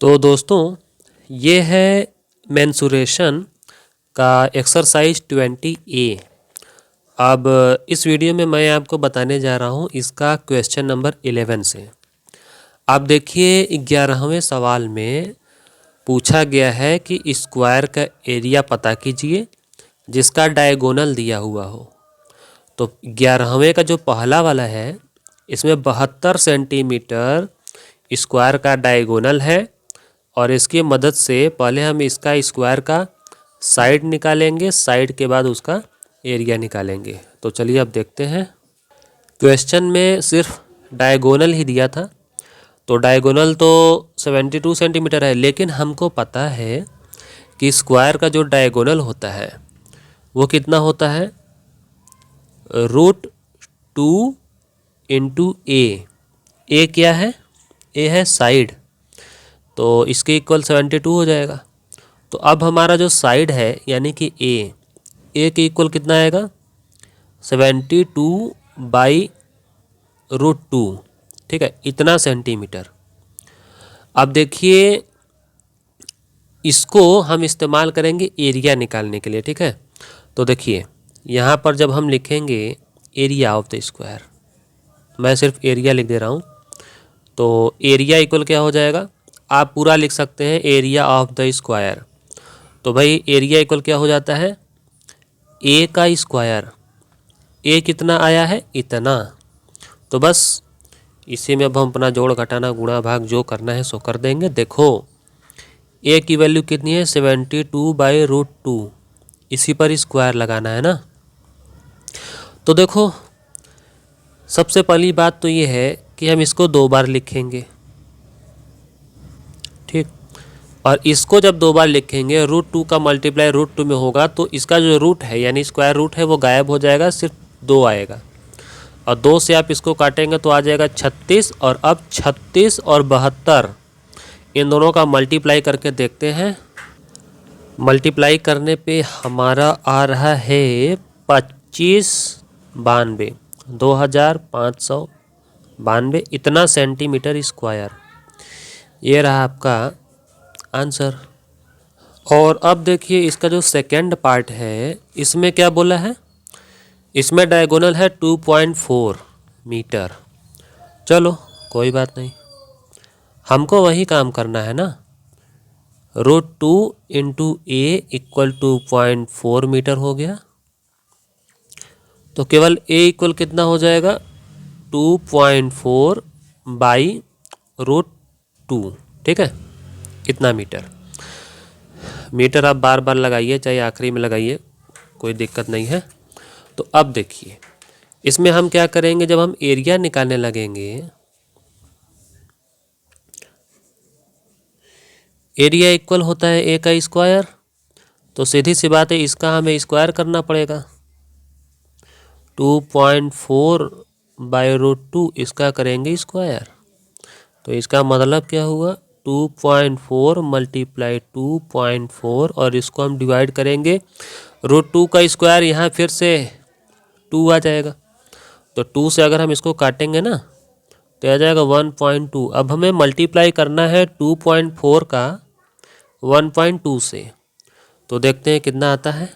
तो दोस्तों ये है मेंसुरेशन का एक्सरसाइज 20A। अब इस वीडियो में मैं आपको बताने जा रहा हूँ इसका क्वेश्चन नंबर 11 से। आप देखिए 11वें सवाल में पूछा गया है कि स्क्वायर का एरिया पता कीजिए जिसका डायगोनल दिया हुआ हो। तो 11वें का जो पहला वाला है इसमें 72 सेंटीमीटर स्क्वायर का डायगोनल है और इसकी मदद से पहले हम इसका स्क्वायर का साइड निकालेंगे, साइड के बाद उसका एरिया निकालेंगे। तो चलिए अब देखते हैं। क्वेश्चन में सिर्फ डायगोनल ही दिया था, तो डायगोनल तो 72 सेंटीमीटर है, लेकिन हमको पता है कि स्क्वायर का जो डायगोनल होता है वो कितना होता है, √2 इंटू ए क्या है, ए है साइड, तो इसके इक्वल 72 हो जाएगा। तो अब हमारा जो साइड है यानी कि ए के इक्वल कितना आएगा, 72/√2, ठीक है, इतना सेंटीमीटर। अब देखिए इसको हम इस्तेमाल करेंगे एरिया निकालने के लिए, ठीक है। तो देखिए यहाँ पर जब हम लिखेंगे एरिया ऑफ द स्क्वायर, मैं सिर्फ एरिया लिख दे रहा हूँ, तो एरिया इक्वल क्या हो जाएगा, आप पूरा लिख सकते हैं एरिया ऑफ द स्क्वायर। तो भाई एरिया इक्वल क्या हो जाता है, ए का स्क्वायर, ए कितना आया है, इतना। तो बस इसी में अब हम अपना जोड़ घटाना गुणा भाग जो करना है सो कर देंगे। देखो ए की वैल्यू कितनी है, 72/√2, इसी पर स्क्वायर लगाना है ना। तो देखो सबसे पहली बात तो ये है कि हम इसको 2 बार लिखेंगे, ठीक। और इसको जब 2 बार लिखेंगे, √2 का मल्टीप्लाई √2 में होगा तो इसका जो रूट है यानी स्क्वायर रूट है वो गायब हो जाएगा, सिर्फ 2 आएगा। और 2 से आप इसको काटेंगे तो आ जाएगा 36। और अब 36 और 72 इन दोनों का मल्टीप्लाई करके देखते हैं। मल्टीप्लाई करने पे हमारा आ रहा है 2592, 2592 इतना सेंटीमीटर स्क्वायर। ये रहा आपका आंसर। और अब देखिए इसका जो सेकंड पार्ट है इसमें क्या बोला है, इसमें डायगोनल है 2.4 मीटर। चलो कोई बात नहीं, हमको वही काम करना है ना। √2 इंटू ए इक्वल 2.4 मीटर हो गया, तो केवल ए इक्वल कितना हो जाएगा, 2.4/√2, ठीक है, इतना मीटर। मीटर आप बार बार लगाइए, चाहे आखिरी में लगाइए, कोई दिक्कत नहीं है। तो अब देखिए इसमें हम क्या करेंगे, जब हम एरिया निकालने लगेंगे, एरिया इक्वल होता है ए का स्क्वायर, तो सीधी सी बात है इसका हमें स्क्वायर करना पड़ेगा। 2.4/√2 इसका करेंगे स्क्वायर, तो इसका मतलब क्या हुआ, 2.4 × 2.4 और इसको हम डिवाइड करेंगे, √2 का स्क्वायर यहाँ फिर से 2 आ जाएगा, तो 2 से अगर हम इसको काटेंगे ना तो आ जाएगा 1.2। अब हमें मल्टीप्लाई करना है 2.4 का 1.2 से, तो देखते हैं कितना आता है।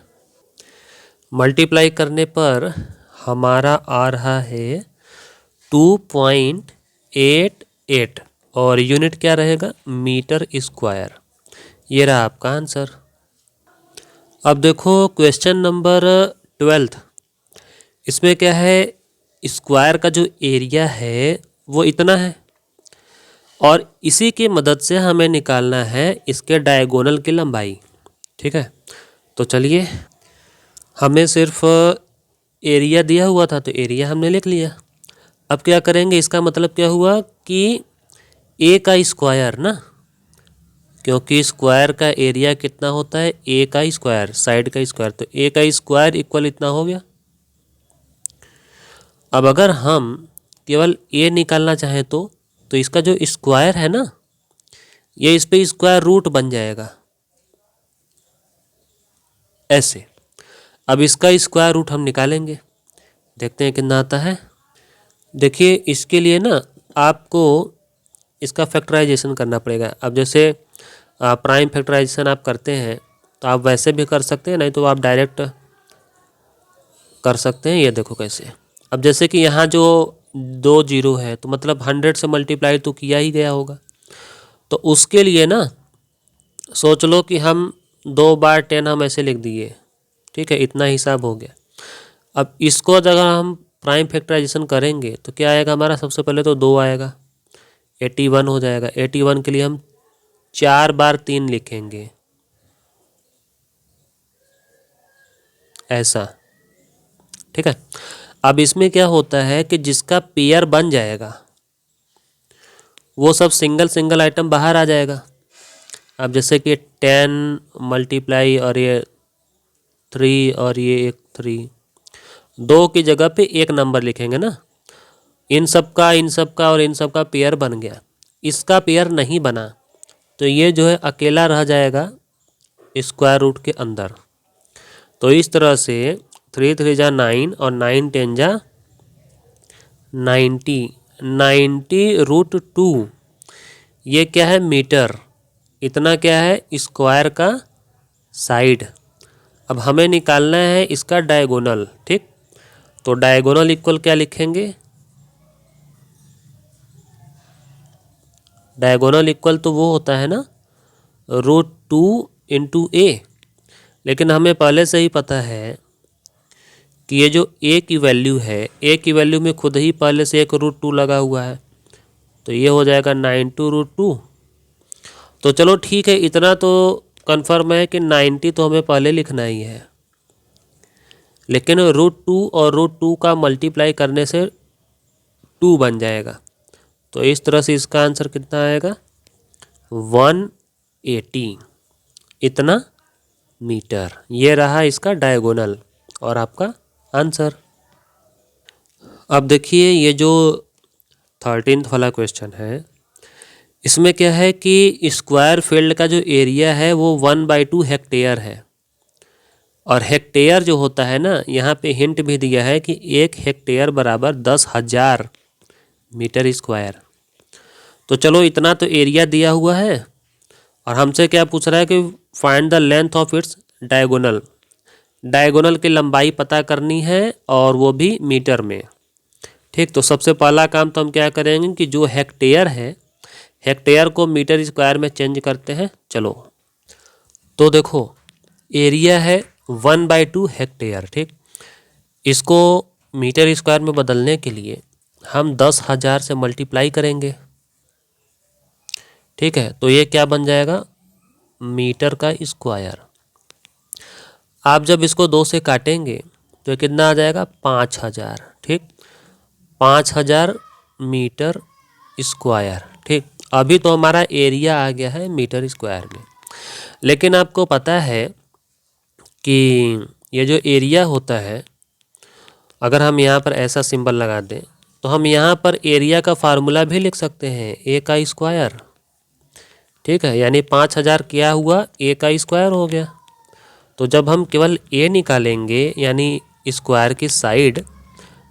मल्टीप्लाई करने पर हमारा आ रहा है 2.88 और यूनिट क्या रहेगा, मीटर स्क्वायर। ये रहा आपका आंसर। अब देखो क्वेश्चन नंबर 12, इसमें क्या है, स्क्वायर का जो एरिया है वो इतना है और इसी की मदद से हमें निकालना है इसके डायगोनल की लंबाई, ठीक है। तो चलिए, हमें सिर्फ एरिया दिया हुआ था तो एरिया हमने लिख लिया। अब क्या करेंगे, इसका मतलब क्या हुआ कि ए का स्क्वायर ना, क्योंकि स्क्वायर का एरिया कितना होता है, ए का स्क्वायर, साइड का स्क्वायर, तो ए का स्क्वायर इक्वल इतना हो गया। अब अगर हम केवल ए निकालना चाहें तो इसका जो स्क्वायर है ना, ये इस पे स्क्वायर रूट बन जाएगा ऐसे। अब इसका स्क्वायर रूट हम निकालेंगे, देखते हैं कितना आता है। देखिए इसके लिए ना आपको इसका फैक्टराइजेशन करना पड़ेगा। अब जैसे प्राइम फैक्टराइजेशन आप करते हैं तो आप वैसे भी कर सकते हैं, नहीं तो आप डायरेक्ट कर सकते हैं। ये देखो कैसे, अब जैसे कि यहाँ जो 2 जीरो है तो मतलब 100 से मल्टीप्लाई तो किया ही गया होगा। तो उसके लिए ना सोच लो कि हम 2 बार 10 हम ऐसे लिख दिए, ठीक है, इतना हिसाब हो गया। अब इसको अगर हम प्राइम फैक्टराइजेशन करेंगे तो क्या आएगा हमारा, सबसे पहले तो 2 आएगा, 81 हो जाएगा। 81 के लिए हम 4 बार 3 लिखेंगे ऐसा, ठीक है। अब इसमें क्या होता है कि जिसका पेयर बन जाएगा वो सब सिंगल सिंगल आइटम बाहर आ जाएगा। अब जैसे कि 10 मल्टीप्लाई और ये 3 और ये एक 3, 2 की जगह पे एक नंबर लिखेंगे ना, इन सब का और इन सब का पेयर बन गया। इसका पेयर नहीं बना तो ये जो है अकेला रह जाएगा स्क्वायर रूट के अंदर। तो इस तरह से 3 3 जा 9 और 9 10 जा 90, 90√2 ये क्या है, मीटर। इतना क्या है, स्क्वायर का साइड। अब हमें निकालना है इसका डायगोनल, ठीक। तो डायगोनल इक्वल क्या लिखेंगे, डायगोनल इक्वल तो वो होता है ना √2 इंटू ए। लेकिन हमें पहले से ही पता है कि ये जो ए की वैल्यू है, ए की वैल्यू में खुद ही पहले से एक √2 लगा हुआ है, तो ये हो जाएगा 92√2। तो चलो ठीक है, इतना तो कन्फर्म है कि 90 तो हमें पहले लिखना ही है, लेकिन √2 और √2 का मल्टीप्लाई करने से 2 बन जाएगा। तो इस तरह से इसका आंसर कितना आएगा, 180 इतना मीटर। ये रहा इसका डायगोनल और आपका आंसर। अब देखिए ये जो 13th वाला क्वेश्चन है, इसमें क्या है कि स्क्वायर फील्ड का जो एरिया है वो 1/2 हेक्टेयर है। और हेक्टेयर जो होता है ना, यहाँ पे हिंट भी दिया है कि 1 हेक्टेयर बराबर 10,000 मीटर स्क्वायर। तो चलो इतना तो एरिया दिया हुआ है और हमसे क्या पूछ रहा है कि find the length of its diagonal. Diagonal की लंबाई पता करनी है और वो भी मीटर में, ठीक। तो सबसे पहला काम तो हम क्या करेंगे कि जो हेक्टेयर है, हेक्टेयर को मीटर स्क्वायर में चेंज करते हैं। चलो तो देखो एरिया है 1/2 हेक्टेयर, ठीक। इसको मीटर स्क्वायर में बदलने के लिए हम 10,000 से मल्टीप्लाई करेंगे, ठीक है। तो ये क्या बन जाएगा, मीटर का स्क्वायर। आप जब इसको 2 से काटेंगे तो ये कितना आ जाएगा, 5,000, ठीक। 5,000 मीटर स्क्वायर, ठीक। अभी तो हमारा एरिया आ गया है मीटर स्क्वायर में, लेकिन आपको पता है कि ये जो एरिया होता है, अगर हम यहाँ पर ऐसा सिंबल लगा दें तो हम यहाँ पर एरिया का फार्मूला भी लिख सकते हैं, ए का स्क्वायर, ठीक है। यानी 5,000 क्या हुआ, ए का स्क्वायर हो गया। तो जब हम केवल ए निकालेंगे यानी स्क्वायर की साइड,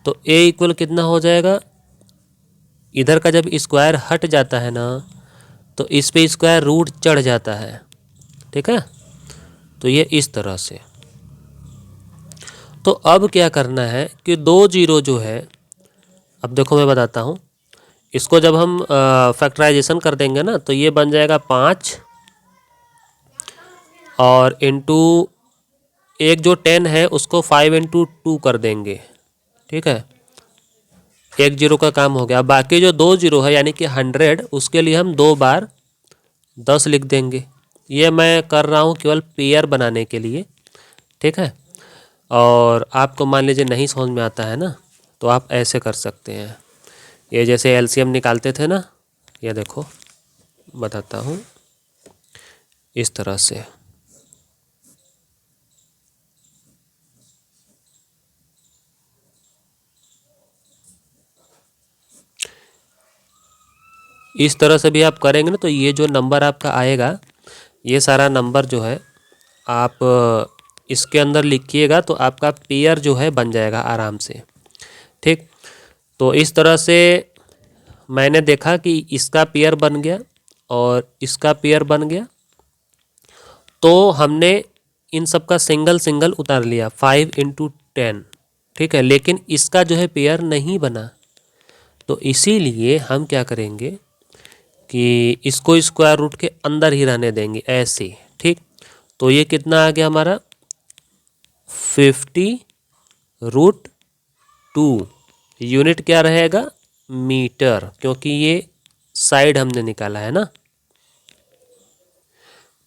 तो ए इक्वल कितना हो जाएगा, इधर का जब स्क्वायर हट जाता है ना तो इस पे स्क्वायर रूट चढ़ जाता है, ठीक है। तो ये इस तरह से। तो अब क्या करना है कि 2 जीरो जो है, अब देखो मैं बताता हूँ, इसको जब हम फैक्टराइजेशन कर देंगे ना तो ये बन जाएगा 5 और इंटू एक जो 10 है उसको 5 इंटू 2 कर देंगे, ठीक है। 1 जीरो का काम हो गया। बाकी जो 2 जीरो है यानी कि 100, उसके लिए हम 2 बार 10 लिख देंगे। ये मैं कर रहा हूँ केवल पेयर बनाने के लिए, ठीक है। और आपको मान लीजिए नहीं समझ में आता है ना तो आप ऐसे कर सकते हैं। ये जैसे एलसीएम निकालते थे ना, ये देखो बताता हूँ, इस तरह से। इस तरह से भी आप करेंगे ना तो ये जो नंबर आपका आएगा, ये सारा नंबर जो है आप इसके अंदर लिखिएगा तो आपका पेयर जो है बन जाएगा आराम से, ठीक। तो इस तरह से मैंने देखा कि इसका पेयर बन गया और इसका पेयर बन गया, तो हमने इन सब का सिंगल सिंगल उतार लिया 5 × 10, ठीक है। लेकिन इसका जो है पेयर नहीं बना, तो इसीलिए हम क्या करेंगे कि इसको स्क्वायर रूट के अंदर ही रहने देंगे ऐसे, ठीक। तो ये कितना आ गया हमारा 50√2। यूनिट क्या रहेगा मीटर, क्योंकि ये साइड हमने निकाला है ना।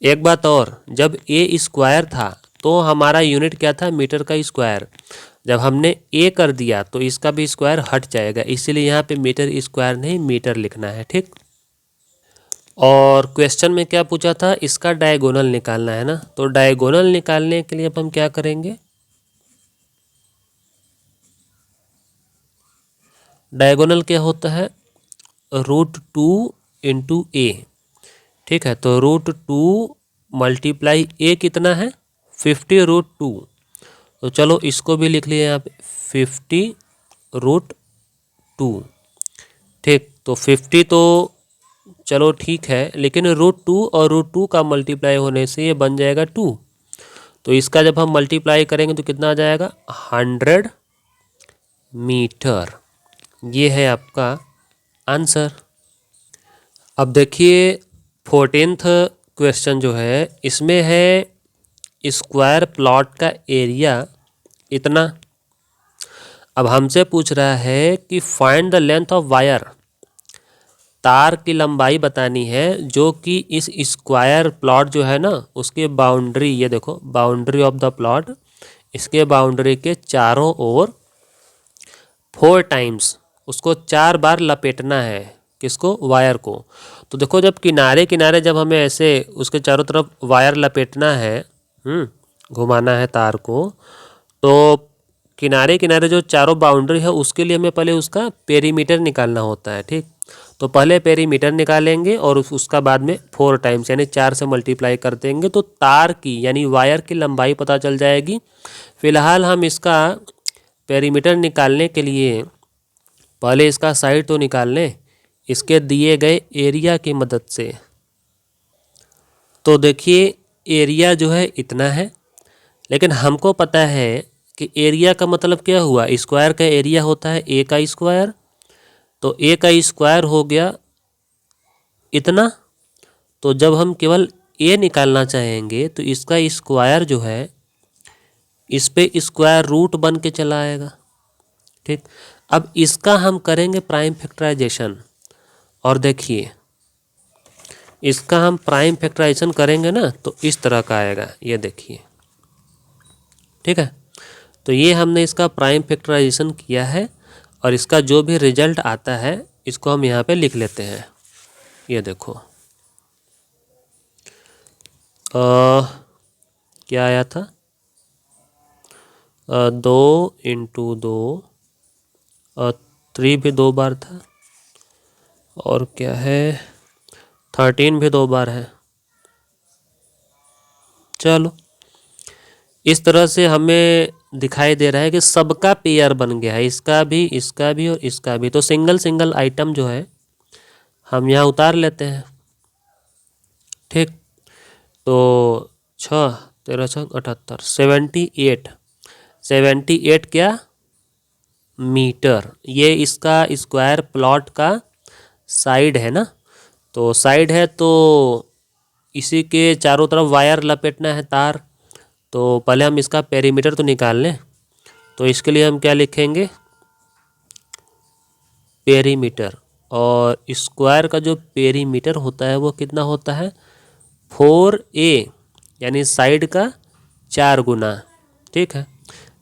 एक बात और, जब ए स्क्वायर था तो हमारा यूनिट क्या था मीटर का स्क्वायर। जब हमने ए कर दिया तो इसका भी स्क्वायर हट जाएगा, इसीलिए यहाँ पे मीटर स्क्वायर नहीं मीटर लिखना है, ठीक। और क्वेश्चन में क्या पूछा था, इसका डायगोनल निकालना है ना। तो डायगोनल निकालने के लिए अब हम क्या करेंगे, डायगोनल क्या होता है √2 × a, ठीक है। तो √2 मल्टीप्लाई a कितना है 50√2। तो चलो इसको भी लिख लिए यहाँ पे 50√2, ठीक। तो 50 तो चलो ठीक है, लेकिन √2 और √2 का मल्टीप्लाई होने से ये बन जाएगा 2। तो इसका जब हम मल्टीप्लाई करेंगे तो कितना आ जाएगा 100 मीटर। ये है आपका आंसर। अब देखिए 14th क्वेश्चन जो है, इसमें है स्क्वायर प्लॉट का एरिया इतना। अब हमसे पूछ रहा है कि find the length of wire, तार की लंबाई बतानी है जो कि इस स्क्वायर प्लॉट जो है ना उसके बाउंड्री, ये देखो बाउंड्री ऑफ द प्लॉट, इसके बाउंड्री के चारों ओर 4 टाइम्स उसको 4 बार लपेटना है, किसको वायर को। तो देखो जब किनारे किनारे जब हमें ऐसे उसके चारों तरफ वायर लपेटना है, घुमाना है तार को, तो किनारे किनारे जो चारों बाउंड्री है उसके लिए हमें पहले उसका पेरीमीटर निकालना होता है, ठीक। तो पहले पेरीमीटर निकालेंगे और उसका बाद में 4 टाइम्स यानी 4 से मल्टीप्लाई कर देंगे, तो तार की यानी वायर की लंबाई पता चल जाएगी। फिलहाल हम इसका पेरीमीटर निकालने के लिए पहले इसका साइड तो निकाल लें इसके दिए गए एरिया की मदद से। तो देखिए एरिया जो है इतना है, लेकिन हमको पता है कि एरिया का मतलब क्या हुआ, स्क्वायर का एरिया होता है ए का स्क्वायर। तो ए का स्क्वायर हो गया इतना। तो जब हम केवल ए निकालना चाहेंगे तो इसका स्क्वायर जो है इस पे स्क्वायर रूट बन के चला आएगा, ठीक। अब इसका हम करेंगे प्राइम फैक्टराइजेशन, और देखिए इसका हम प्राइम फैक्टराइजेशन करेंगे ना तो इस तरह का आएगा, ये देखिए, ठीक है। तो ये हमने इसका प्राइम फैक्टराइजेशन किया है और इसका जो भी रिजल्ट आता है इसको हम यहाँ पे लिख लेते हैं। ये देखो क्या आया था 2 × 2, 3 भी 2 बार था, और क्या है 13 भी 2 बार है। चलो इस तरह से हमें दिखाई दे रहा है कि सबका पेयर बन गया है, इसका भी और इसका भी। तो सिंगल सिंगल आइटम जो है हम यहाँ उतार लेते हैं, ठीक। तो 6 13 6 78 78 क्या मीटर। ये इसका स्क्वायर प्लॉट का साइड है ना। तो साइड है तो इसी के चारों तरफ वायर लपेटना है तार। तो पहले हम इसका पेरीमीटर तो निकाल लें। तो इसके लिए हम क्या लिखेंगे पेरीमीटर, और स्क्वायर का जो पेरीमीटर होता है वो कितना होता है 4a यानी साइड का 4 गुना, ठीक है।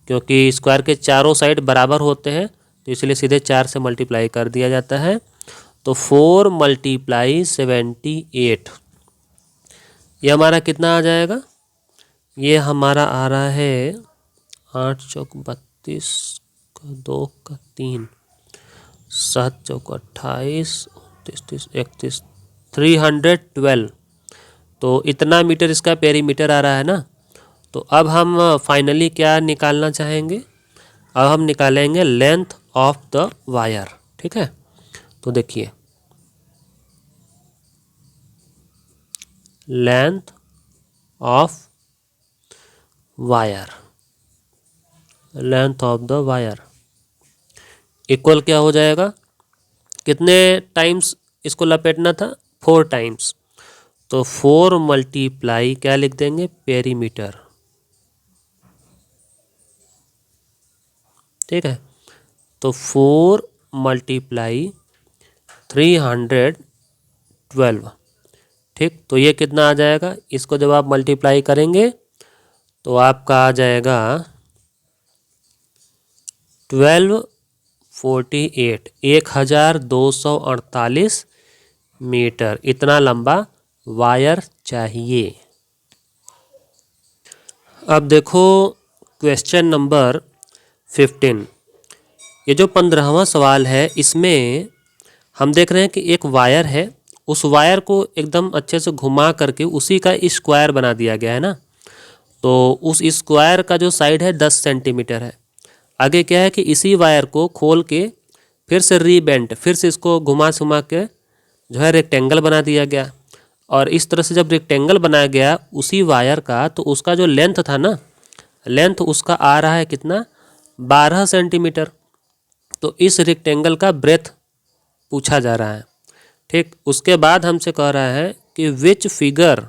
क्योंकि स्क्वायर के चारों साइड बराबर होते हैं तो इसलिए सीधे 4 से मल्टीप्लाई कर दिया जाता है। तो 4 × 78 ये हमारा कितना आ जाएगा, ये हमारा आ रहा है 8 चौक 32 का 2 का 3 7 चौक 28 29 31 312। तो इतना मीटर इसका पेरीमीटर आ रहा है ना। तो अब हम फाइनली क्या निकालना चाहेंगे, अब हम निकालेंगे लेंथ ऑफ द वायर, ठीक है। तो देखिए length of wire, length of the wire equal क्या हो जाएगा, कितने टाइम्स इसको लपेटना था, 4 टाइम्स, तो 4 मल्टीप्लाई क्या लिख देंगे, पेरीमीटर। ठीक है, तो 4 मल्टीप्लाई 312। ठीक, तो ये कितना आ जाएगा, इसको जब आप मल्टीप्लाई करेंगे तो आपका आ जाएगा 1248, 1248 मीटर, इतना लंबा वायर चाहिए। अब देखो क्वेश्चन नंबर 15, ये जो 15वां सवाल है, इसमें हम देख रहे हैं कि एक वायर है, उस वायर को एकदम अच्छे से घुमा करके उसी का स्क्वायर बना दिया गया है ना। तो उस स्क्वायर का जो साइड है 10 सेंटीमीटर है। आगे क्या है कि इसी वायर को खोल के फिर से रीबेंट, फिर से इसको घुमा सुमा के जो है रेक्टेंगल बना दिया गया। और इस तरह से जब रेक्टेंगल बनाया गया उसी वायर का, तो उसका जो लेंथ था ना, लेंथ उसका आ रहा है कितना, 12 सेंटीमीटर। तो इस रेक्टेंगल का ब्रेथ पूछा जा रहा है। ठीक, उसके बाद हमसे कह रहा है कि which figure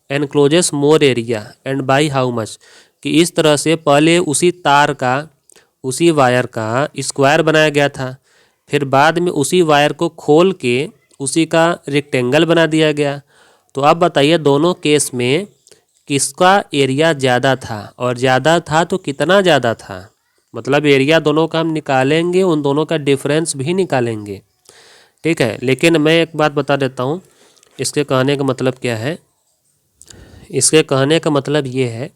encloses more area and by how much, कि इस तरह से पहले उसी तार का, उसी वायर का स्क्वायर बनाया गया था, फिर बाद में उसी वायर को खोल के उसी का रेक्टेंगल बना दिया गया। तो अब बताइए दोनों केस में किसका एरिया ज़्यादा था, और ज़्यादा था तो कितना ज़्यादा था, मतलब एरिया दोनों का हम निकालेंगे, उन दोनों का डिफरेंस भी निकालेंगे। ठीक है, लेकिन मैं एक बात बता देता हूँ, इसके कहने का मतलब क्या है। इसके कहने का मतलब ये है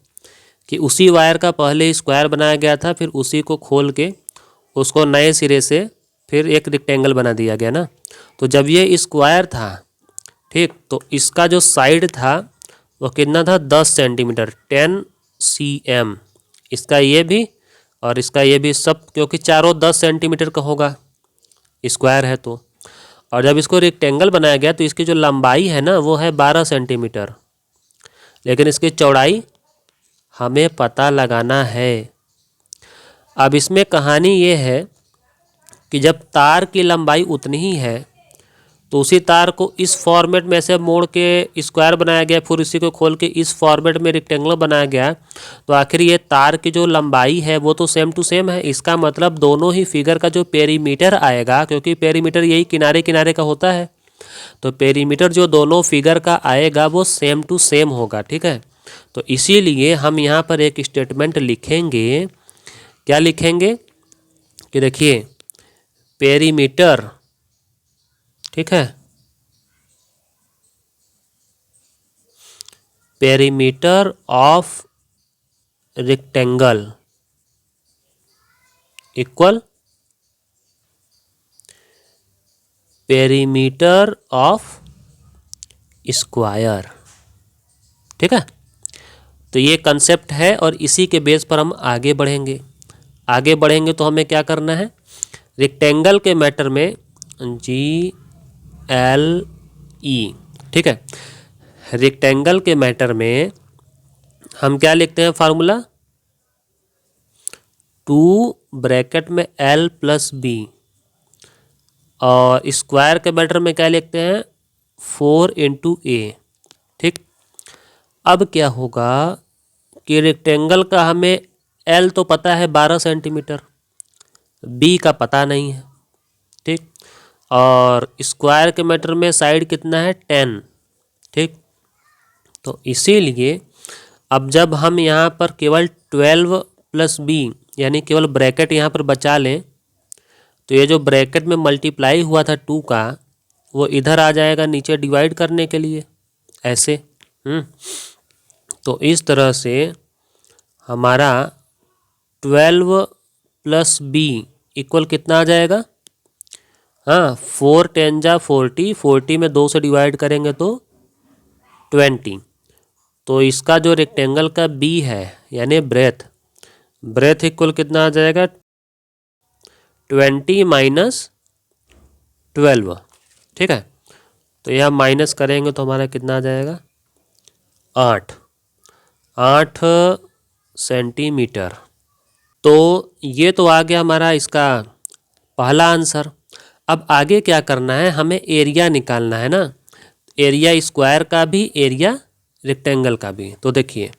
कि उसी वायर का पहले स्क्वायर बनाया गया था, फिर उसी को खोल के उसको नए सिरे से फिर एक रेक्टेंगल बना दिया गया ना। तो जब ये स्क्वायर था, ठीक, तो इसका जो साइड था वो कितना था, 10 सेंटीमीटर, 10 cm। इसका ये भी और इसका ये भी, सब क्योंकि चारों 10 सेंटीमीटर का होगा, स्क्वायर है तो। और जब इसको रेक्टेंगल बनाया गया तो इसकी जो लंबाई है ना वो है 12 सेंटीमीटर, लेकिन इसकी चौड़ाई हमें पता लगाना है। अब इसमें कहानी ये है कि जब तार की लंबाई उतनी ही है तो उसी तार को इस फॉर्मेट में से मोड़ के स्क्वायर बनाया गया, फिर इसी को खोल के इस फॉर्मेट में रेक्टेंगल बनाया गया, तो आखिर ये तार की जो लंबाई है वो तो सेम टू सेम है। इसका मतलब दोनों ही फिगर का जो पेरीमीटर आएगा, क्योंकि पेरीमीटर यही किनारे किनारे का होता है, तो पेरीमीटर जो दोनों फिगर का आएगा वो सेम टू सेम होगा। ठीक है, तो इसीलिए हम यहाँ पर एक स्टेटमेंट लिखेंगे। क्या लिखेंगे कि देखिए पेरीमीटर, ठीक है, perimeter of rectangle equal perimeter of square. ठीक है, तो ये कंसेप्ट है और इसी के बेस पर हम आगे बढ़ेंगे। आगे बढ़ेंगे तो हमें क्या करना है, रेक्टेंगल के मैटर में GLE, ठीक है, रेक्टेंगल के मैटर में हम क्या लिखते हैं फार्मूला, 2 ब्रैकेट में L प्लस B, और स्क्वायर के मैटर में क्या लिखते हैं, 4 इंटू A। ठीक, अब क्या होगा कि रेक्टेंगल का हमें L तो पता है 12 सेंटीमीटर, B का पता नहीं है। ठीक, और स्क्वायर के मैटर में साइड कितना है, 10। ठीक, तो इसीलिए अब जब हम यहाँ पर केवल 12 प्लस B यानी केवल ब्रैकेट यहाँ पर बचा लें, तो ये जो ब्रैकेट में मल्टीप्लाई हुआ था 2 का, वो इधर आ जाएगा नीचे डिवाइड करने के लिए, ऐसे। तो इस तरह से हमारा 12 प्लस B इक्वल कितना आ जाएगा, हाँ, 4 10 जा 40, 40 में 2 से डिवाइड करेंगे तो 20। तो इसका जो रेक्टेंगल का B है यानी ब्रेथ, ब्रेथ इक्वल कितना आ जाएगा, 20 माइनस 12। ठीक है, तो यह माइनस करेंगे तो हमारा कितना आ जाएगा 8 सेंटीमीटर। तो ये तो आ गया हमारा इसका पहला आंसर। अब आगे क्या करना है, हमें एरिया निकालना है ना, एरिया स्क्वायर का भी, एरिया रेक्टेंगल का भी। तो देखिए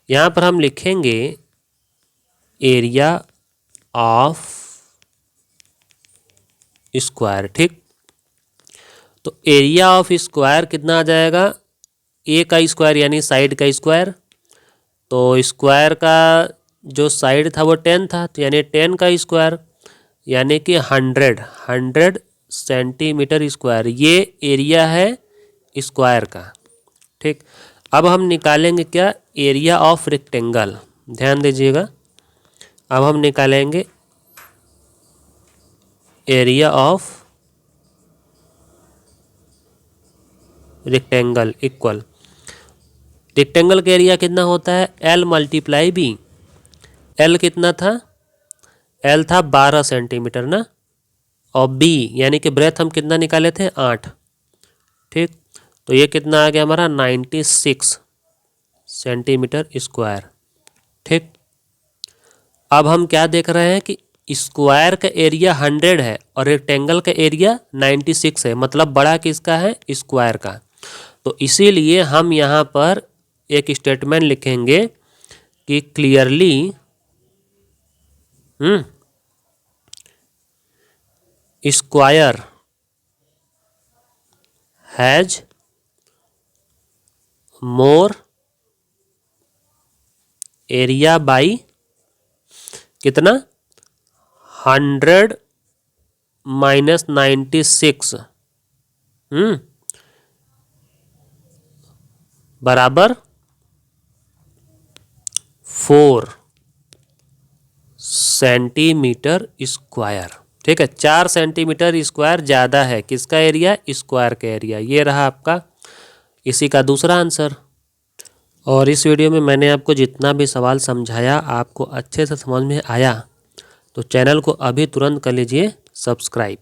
यहाँ पर हम लिखेंगे एरिया ऑफ स्क्वायर। ठीक, तो एरिया ऑफ स्क्वायर कितना आ जाएगा, ए का स्क्वायर यानी साइड का स्क्वायर। तो स्क्वायर का जो साइड था वो 10 था, तो यानी 10 का स्क्वायर यानी कि 100 सेंटीमीटर स्क्वायर, ये एरिया है स्क्वायर का। ठीक, अब हम निकालेंगे क्या, एरिया ऑफ रेक्टेंगल। ध्यान दीजिएगा, अब हम निकालेंगे area of rectangle equal, rectangle का एरिया कितना होता है, L मल्टीप्लाई बी। L कितना था, L था 12 सेंटीमीटर ना, और B यानी कि ब्रेथ हम कितना निकाले थे 8। ठीक, तो ये कितना आ गया हमारा 96 सेंटीमीटर स्क्वायर। ठीक, अब हम क्या देख रहे हैं कि स्क्वायर का एरिया 100 है और रेक्टेंगल का एरिया 96 है, मतलब बड़ा किसका है, स्क्वायर का। तो इसीलिए हम यहाँ पर एक स्टेटमेंट लिखेंगे कि clearly square has more area by कितना 100 माइनस 96 बराबर 4 सेंटीमीटर स्क्वायर। ठीक है, 4 सेंटीमीटर स्क्वायर ज़्यादा है किसका एरिया, स्क्वायर का एरिया। ये रहा आपका इसी का दूसरा आंसर। और इस वीडियो में मैंने आपको जितना भी सवाल समझाया आपको अच्छे से समझ में आया तो चैनल को अभी तुरंत कर लीजिए सब्सक्राइब।